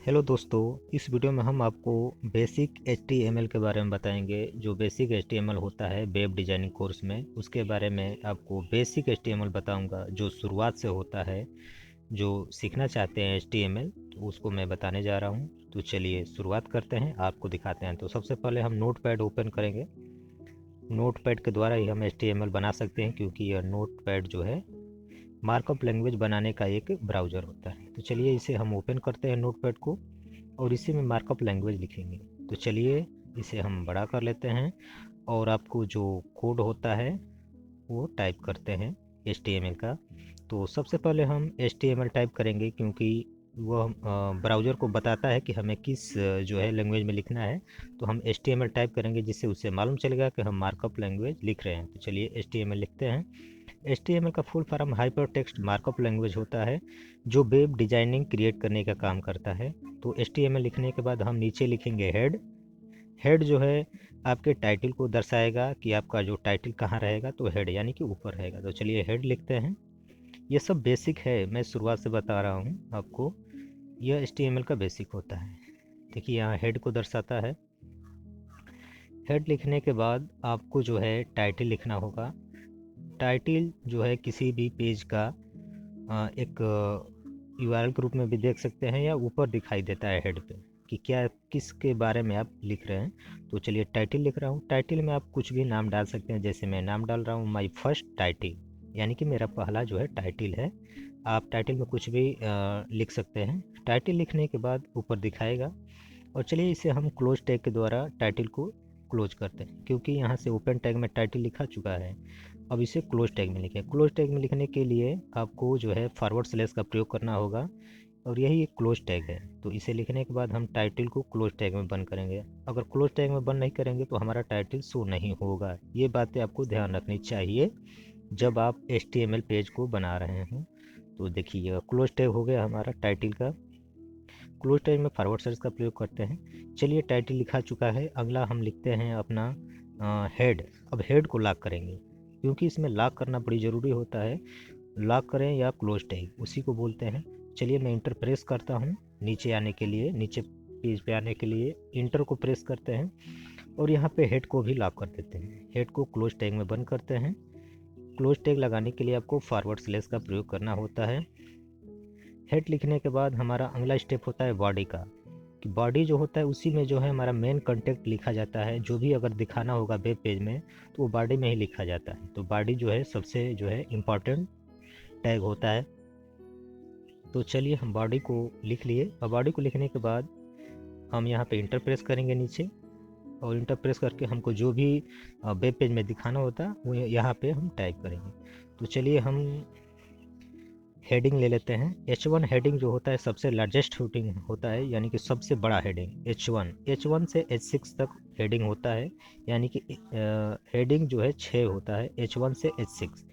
Hello दोस्तों, इस video में हम आपको बेसिक HTML के बारे में बताएंगे। जो बेसिक HTML होता है वेब डिज़ाइनिंग कोर्स में, उसके बारे में आपको बेसिक HTML बताऊंगा जो शुरुआत से होता है। जो सीखना चाहते हैं HTML तो उसको मैं बताने जा रहा हूं। तो चलिए शुरुआत करते हैं, आपको दिखाते हैं। तो सबसे पहले हम नोटपैड ओपन करेंगे। नोटपैड के द्वारा ही हम HTML बना सकते हैं, क्योंकि यह नोटपैड जो है मार्कअप लैंग्वेज बनाने का एक ब्राउज़र होता है। तो चलिए इसे हम ओपन करते हैं नोटपैड को, और इसी में मार्कअप लैंग्वेज लिखेंगे। तो चलिए इसे हम बड़ा कर लेते हैं, और आपको जो कोड होता है वो टाइप करते हैं HTML का। तो सबसे पहले हम HTML टाइप करेंगे, क्योंकि वह ब्राउज़र को बताता है कि हमें किस जो है लैंग्वेज में लिखना है। तो हम HTML टाइप करेंगे, जिससे उसे मालूम चलेगा कि हम मार्कअप लैंग्वेज लिख रहे हैं। तो चलिए HTML लिखते हैं। HTML का full form hyper text markup language होता है, जो वेब डिजाइनिंग क्रिएट करने का काम करता है। तो HTML लिखने के बाद हम नीचे लिखेंगे हेड। हेड जो है आपके टाइटल को दर्शाएगा कि आपका जो टाइटल कहाँ रहेगा, तो हेड यानी कि ऊपर रहेगा। तो चलिए हेड लिखते हैं। ये सब बेसिक है, मैं शुरुआत से बता रहा हूँ आपको। यह HTML का बेसिक होता है। देखिए यहाँ हेड को दर्शाता है। हेड लिखने के बाद आपको जो है टाइटल लिखना होगा। टाइटल जो है किसी भी पेज का एक URL के रूप में भी देख सकते हैं, या ऊपर दिखाई देता है हेड पे कि क्या किसके बारे में आप लिख रहे हैं। तो चलिए टाइटल लिख रहा हूँ। टाइटल में आप कुछ भी नाम डाल सकते हैं, जैसे मैं नाम डाल रहा हूँ माई फर्स्ट टाइटल, यानी कि मेरा पहला जो है टाइटल है। आप टाइटल में कुछ भी लिख सकते हैं। टाइटल लिखने के बाद ऊपर दिखाएगा। और चलिए इसे हम क्लोज टैग के द्वारा टाइटल को क्लोज करते हैं, क्योंकि यहाँ से ओपन टैग में टाइटल लिखा चुका है। अब इसे क्लोज टैग में लिखें। क्लोज टैग में लिखने के लिए आपको जो है फॉरवर्ड स्लैश का प्रयोग करना होगा, और यही एक क्लोज टैग है। तो इसे लिखने के बाद हम टाइटल को क्लोज टैग में बंद करेंगे। अगर क्लोज टैग में बंद नहीं करेंगे तो हमारा टाइटल शो नहीं होगा। ये बातें आपको ध्यान रखनी चाहिए जब आप HTML पेज को बना रहे हों। तो देखिए क्लोज टैग हो गया हमारा टाइटल का। क्लोज टैग में फॉरवर्ड स्लैश का प्रयोग करते हैं। चलिए टाइटल लिखा चुका है, अगला हम लिखते हैं अपना हेड। अब हेड को लॉक करेंगे, क्योंकि इसमें लॉक करना बड़ी ज़रूरी होता है। लॉक करें या क्लोज टैग, उसी को बोलते हैं। चलिए मैं इंटर प्रेस करता हूँ नीचे आने के लिए। नीचे पेज पे आने के लिए इंटर को प्रेस करते हैं, और यहाँ पे हेड को भी लॉक कर देते हैं। हेड को क्लोज टैग में बंद करते हैं। क्लोज टैग लगाने के लिए आपको फॉरवर्ड स्लैश का प्रयोग करना होता है। हेड लिखने के बाद हमारा अगला स्टेप होता है बॉडी का, कि बॉडी जो होता है उसी में जो है हमारा मेन कंटेंट लिखा जाता है। जो भी अगर दिखाना होगा वेब पेज में तो वो बॉडी में ही लिखा जाता है। तो बॉडी जो है सबसे जो है इम्पॉर्टेंट टैग होता है। तो चलिए हम बॉडी को लिख लिए। और बॉडी को लिखने के बाद हम यहाँ पे इंटर प्रेस करेंगे नीचे, और इंटर प्रेस करके हमको जो भी वेब पेज में दिखाना होता है वो यहाँ पे हम टाइप करेंगे। तो चलिए हम हेडिंग ले लेते हैं। H1 हेडिंग जो होता है सबसे लार्जेस्ट हेडिंग होता है, यानी कि सबसे बड़ा हेडिंग H1 से H6 तक हेडिंग होता है, यानी कि हेडिंग जो है 6 होता है H1 से H6।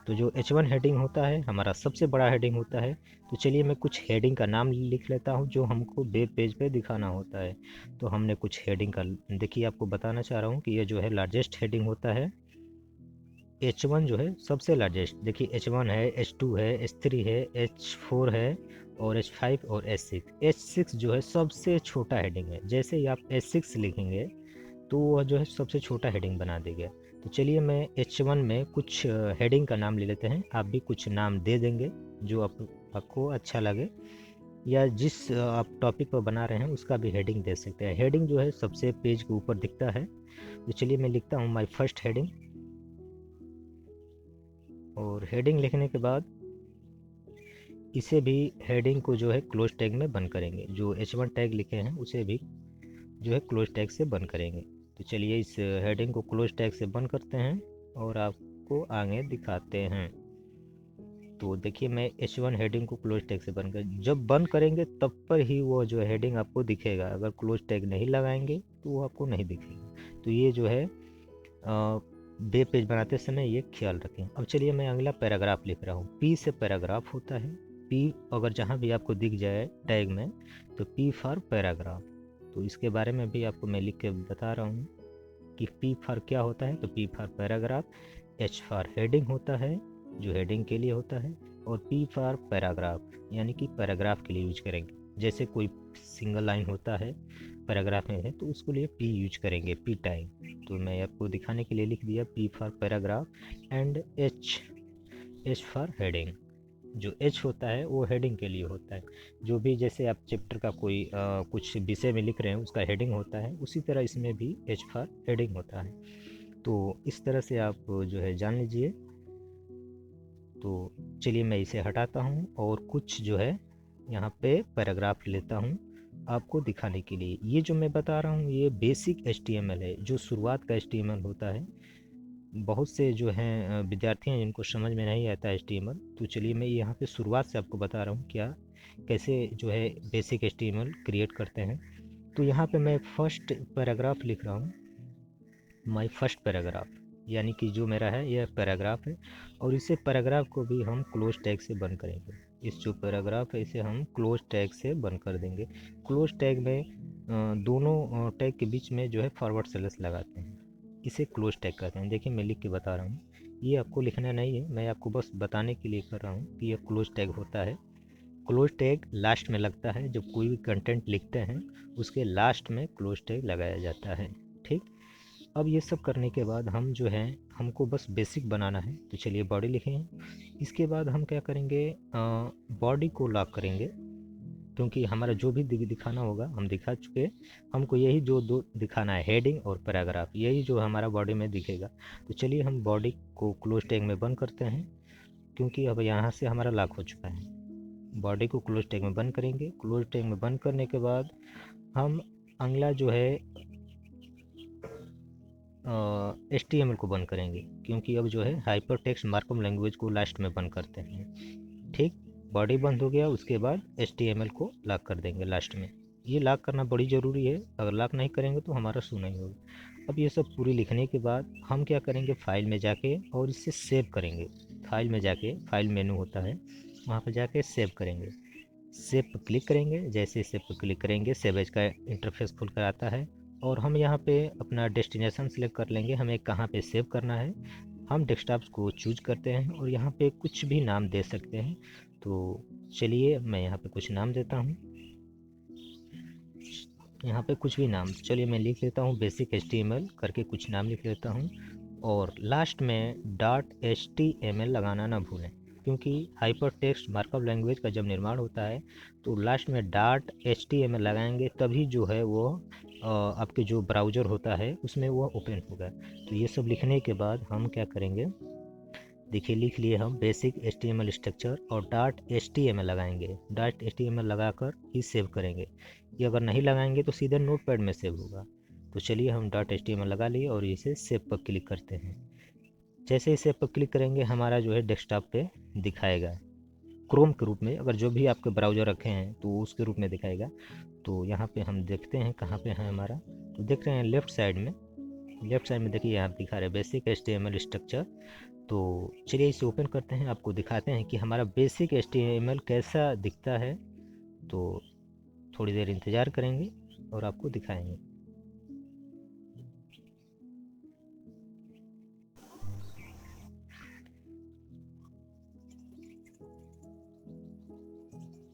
तो जो H1 हेडिंग होता है हमारा सबसे बड़ा हेडिंग होता है। तो चलिए मैं कुछ हेडिंग का नाम लिख लेता हूँ जो हमको वेब पेज पे दिखाना होता है। तो हमने कुछ हेडिंग का, देखिए आपको बताना चाह रहा हूँ कि ये जो है लार्जेस्ट हेडिंग होता है। H1 जो है सबसे लार्जेस्ट। देखिए H1 है, H2 है, H3 है, H4 है, और H5 और H6। H6 जो है सबसे छोटा हेडिंग है। जैसे ही आप H6 लिखेंगे तो वह जो है सबसे छोटा हेडिंग बना देगा। तो चलिए मैं H1 में कुछ हेडिंग का नाम ले लेते हैं। आप भी कुछ नाम दे देंगे जो आपको अच्छा लगे, या जिस आप टॉपिक पर बना रहे हैं उसका भी हेडिंग दे सकते हैं। हेडिंग जो है सबसे पेज के ऊपर दिखता है। तो चलिए मैं लिखता हूँ माई फर्स्ट हेडिंग। और हेडिंग लिखने के बाद इसे भी, हेडिंग को जो है क्लोज टैग में बंद करेंगे। जो H1 टैग लिखे हैं उसे भी जो है क्लोज टैग से बंद करेंगे। तो चलिए इस हेडिंग को क्लोज टैग से बंद करते हैं, और आपको आगे दिखाते हैं। तो देखिए मैं H1 हेडिंग को क्लोज टैग से बंद कर, जब बंद करेंगे तब पर ही वो जो हेडिंग आपको दिखेगा। अगर क्लोज टैग नहीं लगाएंगे तो वो आपको नहीं दिखेगा। तो ये जो है वेब पेज बनाते समय ये ख्याल रखें। अब चलिए मैं अगला पैराग्राफ लिख रहा हूँ। P से पैराग्राफ होता है। P अगर जहाँ भी आपको दिख जाए टैग में तो P फॉर पैराग्राफ। तो इसके बारे में भी आपको मैं लिख के बता रहा हूँ कि P फॉर क्या होता है। तो P for paragraph. H for heading होता है, जो हेडिंग के लिए होता है। और P फॉर पैराग्राफ, यानी कि पैराग्राफ के लिए यूज करेंगे। जैसे कोई सिंगल लाइन होता है पैराग्राफ में है तो उसके लिए पी यूज करेंगे, पी टाइप। तो मैं आपको दिखाने के लिए लिख दिया P for paragraph and H for heading. जो एच होता है वो हेडिंग के लिए होता है। जो भी जैसे आप चैप्टर का कोई कुछ विषय में लिख रहे हैं उसका हेडिंग होता है, उसी तरह इसमें भी एच फॉर हेडिंग होता है। तो इस तरह से आप जो है जान लीजिए। तो चलिए मैं इसे हटाता हूँ और कुछ जो है यहाँ पे पैराग्राफ लेता हूँ आपको दिखाने के लिए। ये जो मैं बता रहा हूँ ये बेसिक HTML है, जो शुरुआत का HTML होता है। बहुत से जो हैं विद्यार्थी हैं जिनको समझ में नहीं आता HTML, तो चलिए मैं यहाँ पे शुरुआत से आपको बता रहा हूँ क्या कैसे जो है बेसिक HTML क्रिएट करते हैं। तो यहाँ पे मैं फर्स्ट पैराग्राफ लिख रहा हूँ, माय फर्स्ट पैराग्राफ, यानी कि जो मेरा है यह पैराग्राफ है। और इसे पैराग्राफ को भी हम क्लोज टैग से बंद करेंगे। इस जो पैराग्राफ है इसे हम क्लोज टैग से बंद कर देंगे। क्लोज टैग में दोनों टैग के बीच में जो है फॉरवर्ड स्लैश लगाते हैं, इसे क्लोज टैग कहते हैं। देखिए मैं लिख के बता रहा हूँ, ये आपको लिखना नहीं है, मैं आपको बस बताने के लिए कर रहा हूँ कि यह क्लोज टैग होता है। क्लोज टैग लास्ट में लगता है, जब कोई भी कंटेंट लिखते हैं उसके लास्ट में क्लोज टैग लगाया जाता है। ठीक, अब ये सब करने के बाद हम जो है हमको बस बेसिक बनाना है। तो चलिए बॉडी लिखें। इसके बाद हम क्या करेंगे, बॉडी को लॉक करेंगे, क्योंकि हमारा जो भी दिखाना होगा हम दिखा चुके। हमको यही जो दो दिखाना है, हेडिंग और पैराग्राफ, यही जो हमारा बॉडी में दिखेगा। तो चलिए हम बॉडी को क्लोज टैग में बंद करते हैं, क्योंकि अब यहाँ से हमारा लॉक हो चुका है। बॉडी को क्लोज टैग में बंद करेंगे। क्लोज टैग में बंद करने के बाद हम अगला जो है HTML को बंद करेंगे, क्योंकि अब जो है हाइपर टेक्स्ट मार्कअप लैंग्वेज को लास्ट में बंद करते हैं। ठीक, बॉडी बंद हो गया, उसके बाद HTML को लॉक कर देंगे लास्ट में। ये लॉक करना बड़ी ज़रूरी है, अगर लॉक नहीं करेंगे तो हमारा शो नहीं होगा। अब ये सब पूरी लिखने के बाद हम क्या करेंगे, फाइल में जाके और इसे सेव करेंगे। फाइल में जाके, फाइल मेनू होता है वहाँ पर जाके सेव करेंगे। सेव पर क्लिक करेंगे। जैसे सेव पर क्लिक करेंगे सेव एज का इंटरफेस खुल कर आता है, और हम यहाँ पे अपना डेस्टिनेशन सेलेक्ट कर लेंगे, हमें कहाँ पे सेव करना है। हम डेस्कटॉप को चूज करते हैं और यहाँ पे कुछ भी नाम दे सकते हैं। तो चलिए मैं यहाँ पे कुछ नाम देता हूँ, यहाँ पे कुछ भी नाम, चलिए मैं लिख लेता हूँ बेसिक HTML करके कुछ नाम लिख लेता हूँ। और लास्ट में .html लगाना ना भूलें, क्योंकि हाइपर टेक्स्ट मार्कअप लैंग्वेज का जब निर्माण होता है तो लास्ट में .html लगाएंगे, तभी जो है वो आपके जो ब्राउज़र होता है उसमें वो ओपन होगा। तो ये सब लिखने के बाद हम क्या करेंगे, देखिए लिख लिए हम बेसिक HTML स्ट्रक्चर और .html लगाएंगे। .html लगाकर ही सेव करेंगे। ये अगर नहीं लगाएंगे तो सीधे नोटपैड में सेव होगा। तो चलिए हम .html लगा लिए और इसे सेव पर क्लिक करते हैं। जैसे ही सेव पर क्लिक करेंगे हमारा जो है डेस्कटॉप पे दिखाएगा क्रोम के रूप में, अगर जो भी आपके ब्राउज़र रखे हैं तो उसके रूप में दिखाएगा। तो यहाँ पे हम देखते हैं कहाँ पे है हमारा, तो देख रहे हैं लेफ़्ट साइड में, लेफ़्ट साइड में देखिए यहाँ दिखा रहे हैं बेसिक HTML स्ट्रक्चर। तो चलिए इसे ओपन करते हैं, आपको दिखाते हैं कि हमारा बेसिक HTML कैसा दिखता है। तो थोड़ी देर इंतज़ार करेंगे और आपको दिखाएंगे।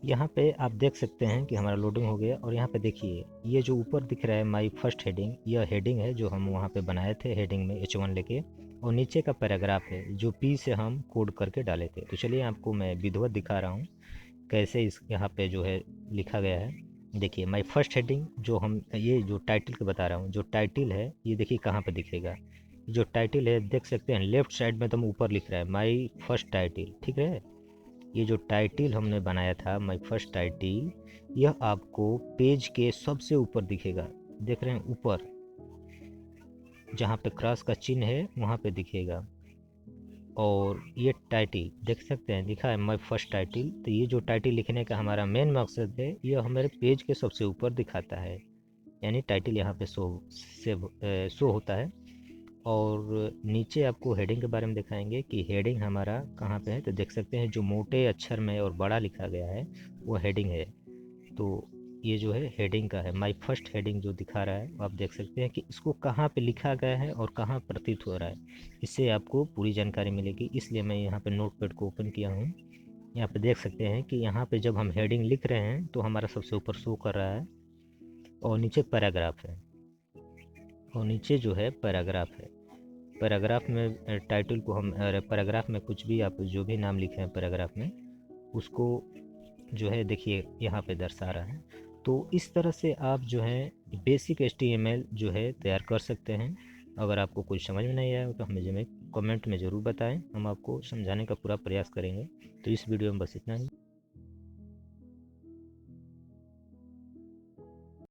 यहाँ पे आप देख सकते हैं कि हमारा लोडिंग हो गया, और यहाँ पे देखिए ये जो ऊपर दिख रहा है माई फर्स्ट हेडिंग, यह हेडिंग है जो हम वहाँ पे बनाए थे हेडिंग में H1 लेके, और नीचे का पैराग्राफ है जो P से हम कोड करके डाले थे। तो चलिए आपको मैं विधिवत दिखा रहा हूँ कैसे इस यहाँ पे जो है लिखा गया है। देखिए माई फर्स्ट हेडिंग, जो हम ये जो टाइटल के बता रहा हूँ, जो टाइटल है ये देखिए कहाँ पे दिखेगा। जो टाइटल है देख सकते हैं लेफ्ट साइड में एकदम ऊपर लिख रहा है माई फर्स्ट टाइटल, ठीक है। ये जो टाइटल हमने बनाया था माई फर्स्ट टाइटल, यह आपको पेज के सबसे ऊपर दिखेगा। देख रहे हैं ऊपर जहाँ पे क्रॉस का चिन्ह है वहाँ पे दिखेगा। और ये टाइटल देख सकते हैं लिखा है माई फर्स्ट टाइटल। तो ये जो टाइटल लिखने का हमारा मेन मकसद है, यह हमारे पेज के सबसे ऊपर दिखाता है, यानी टाइटल यहाँ पे शो होता है। और नीचे आपको हेडिंग के बारे में दिखाएंगे कि हेडिंग हमारा कहाँ पे है। तो देख सकते हैं जो मोटे अक्षर में और बड़ा लिखा गया है वो हेडिंग है। तो ये जो है हेडिंग का है, माई फर्स्ट हेडिंग जो दिखा रहा है आप देख सकते हैं कि इसको कहाँ पे लिखा गया है और कहाँ प्रतीत हो रहा है। इससे आपको पूरी जानकारी मिलेगी, इसलिए मैं यहाँ पे नोटपैड को ओपन किया हूँ यहाँ पे देख सकते हैं कि यहाँ पे जब हम हेडिंग लिख रहे हैं तो हमारा सबसे ऊपर शो कर रहा है, और नीचे पैराग्राफ है, और नीचे जो है पैराग्राफ है। पैराग्राफ में टाइटल को हम पैराग्राफ में कुछ भी आप जो भी नाम लिखे हैं पैराग्राफ में, उसको जो है देखिए यहाँ पे दर्शा रहा है। तो इस तरह से आप जो है बेसिक HTML जो है तैयार कर सकते हैं। अगर आपको कुछ समझ में नहीं आया तो हमें कमेंट में ज़रूर बताएं, हम आपको समझाने का पूरा प्रयास करेंगे। तो इस वीडियो में बस इतना ही।